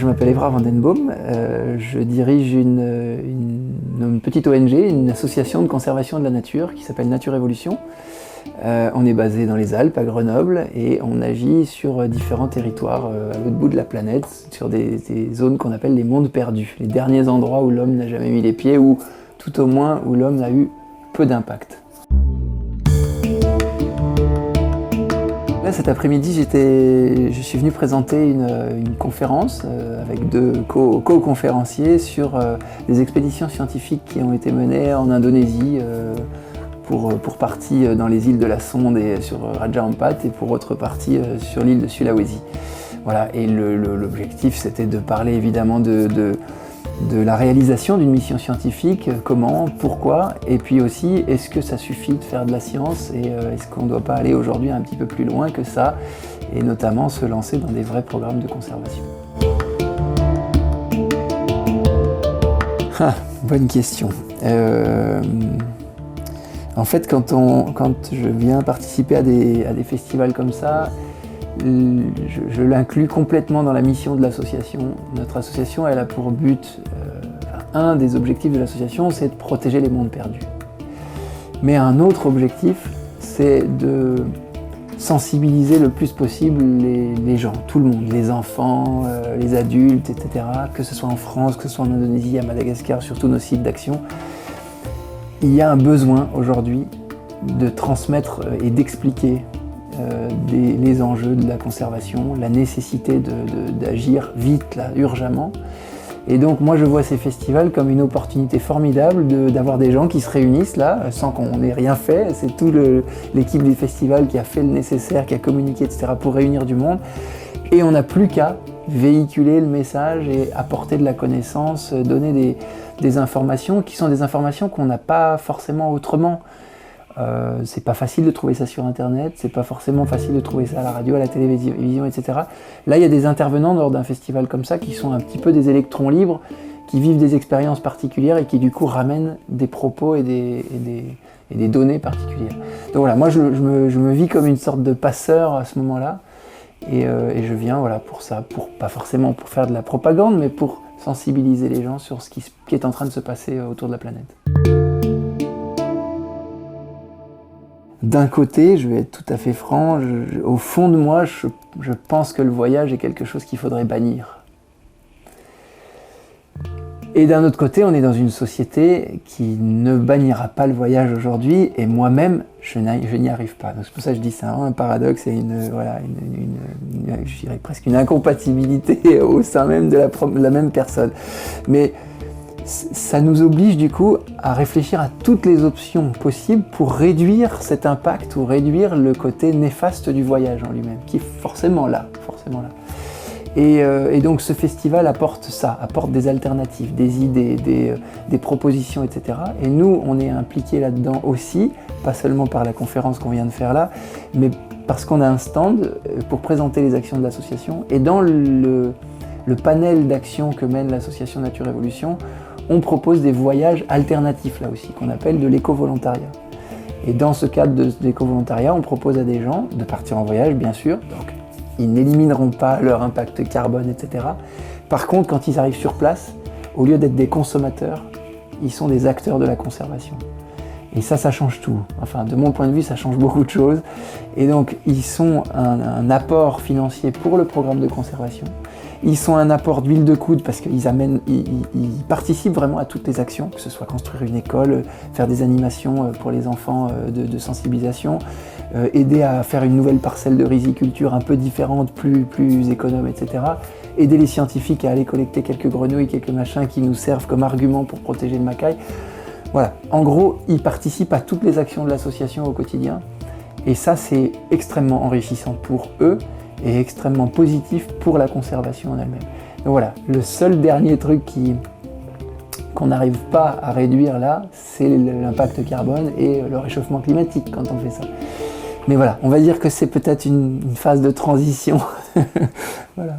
je m'appelle Évrard Vandenboom, je dirige une petite ONG, une association de conservation de la nature qui s'appelle Nature Évolution. On est basé dans les Alpes, à Grenoble, et on agit sur différents territoires à l'autre bout de la planète, sur des zones qu'on appelle les mondes perdus, les derniers endroits où l'homme n'a jamais mis les pieds, ou tout au moins où l'homme a eu peu d'impact. Là, cet après-midi, je suis venu présenter une conférence avec deux co-conférenciers sur des expéditions scientifiques qui ont été menées en Indonésie, pour partie dans les îles de la Sonde et sur Raja Ampat, et pour autre partie sur l'île de Sulawesi. Voilà, et l'objectif, c'était de parler évidemment de la réalisation d'une mission scientifique, comment, pourquoi, et puis aussi, est-ce que ça suffit de faire de la science, et est-ce qu'on ne doit pas aller aujourd'hui un petit peu plus loin que ça, et notamment se lancer dans des vrais programmes de conservation. Bonne question. En fait, quand je viens participer à des festivals comme ça, je l'inclus complètement dans la mission de l'association. Notre association, elle a pour but, un des objectifs de l'association, c'est de protéger les mondes perdus. Mais un autre objectif, c'est de sensibiliser le plus possible les gens, tout le monde, les enfants, les adultes, etc., que ce soit en France, que ce soit en Indonésie, à Madagascar, sur tous nos sites d'action. Il y a un besoin aujourd'hui de transmettre et d'expliquer les enjeux de la conservation, la nécessité d'agir vite, là, urgemment. Et donc moi je vois ces festivals comme une opportunité formidable d'avoir des gens qui se réunissent là, sans qu'on ait rien fait. C'est toute l'équipe du festival qui a fait le nécessaire, qui a communiqué, etc. pour réunir du monde. Et on n'a plus qu'à véhiculer le message et apporter de la connaissance, donner des informations qui sont des informations qu'on n'a pas forcément autrement. C'est pas facile de trouver ça sur internet, c'est pas forcément facile de trouver ça à la radio, à la télévision, etc. Là, il y a des intervenants lors d'un festival comme ça qui sont un petit peu des électrons libres, qui vivent des expériences particulières et qui du coup ramènent des propos et des données particulières. Donc voilà, moi je me vis comme une sorte de passeur à ce moment-là. Et je viens voilà, pour ça, pas forcément pour faire de la propagande, mais pour sensibiliser les gens sur ce qui est en train de se passer autour de la planète. D'un côté, je vais être tout à fait franc, au fond de moi, je pense que le voyage est quelque chose qu'il faudrait bannir. Et d'un autre côté, on est dans une société qui ne bannira pas le voyage aujourd'hui, et moi-même, je n'y arrive pas. Donc c'est pour ça que je dis c'est un paradoxe et je dirais presque une incompatibilité au sein même de la même personne. Mais ça nous oblige du coup à réfléchir à toutes les options possibles pour réduire cet impact ou réduire le côté néfaste du voyage en lui-même, qui est forcément là. Et donc ce festival apporte ça, apporte des alternatives, des idées, des propositions, etc. Et nous, on est impliqués là-dedans aussi, pas seulement par la conférence qu'on vient de faire là, mais parce qu'on a un stand pour présenter les actions de l'association. Et dans le panel d'actions que mène l'association Nature Évolution, on propose des voyages alternatifs là aussi, qu'on appelle de l'éco-volontariat. Et dans ce cadre de l'éco-volontariat, on propose à des gens de partir en voyage, bien sûr, donc ils n'élimineront pas leur impact carbone, etc. Par contre, quand ils arrivent sur place, au lieu d'être des consommateurs, ils sont des acteurs de la conservation. Et ça change tout. Enfin, de mon point de vue, ça change beaucoup de choses. Et donc, ils sont un apport financier pour le programme de conservation. Ils sont un apport d'huile de coude parce qu'ils participent vraiment à toutes les actions, que ce soit construire une école, faire des animations pour les enfants de sensibilisation, aider à faire une nouvelle parcelle de riziculture un peu différente, plus économe, etc. Aider les scientifiques à aller collecter quelques grenouilles, quelques machins qui nous servent comme argument pour protéger le macaï. Voilà, en gros, ils participent à toutes les actions de l'association au quotidien. Et ça, c'est extrêmement enrichissant pour eux et extrêmement positif pour la conservation en elle-même. Donc voilà, le seul dernier truc qu'on n'arrive pas à réduire là, c'est l'impact carbone et le réchauffement climatique quand on fait ça. Mais voilà, on va dire que c'est peut-être une phase de transition. Voilà.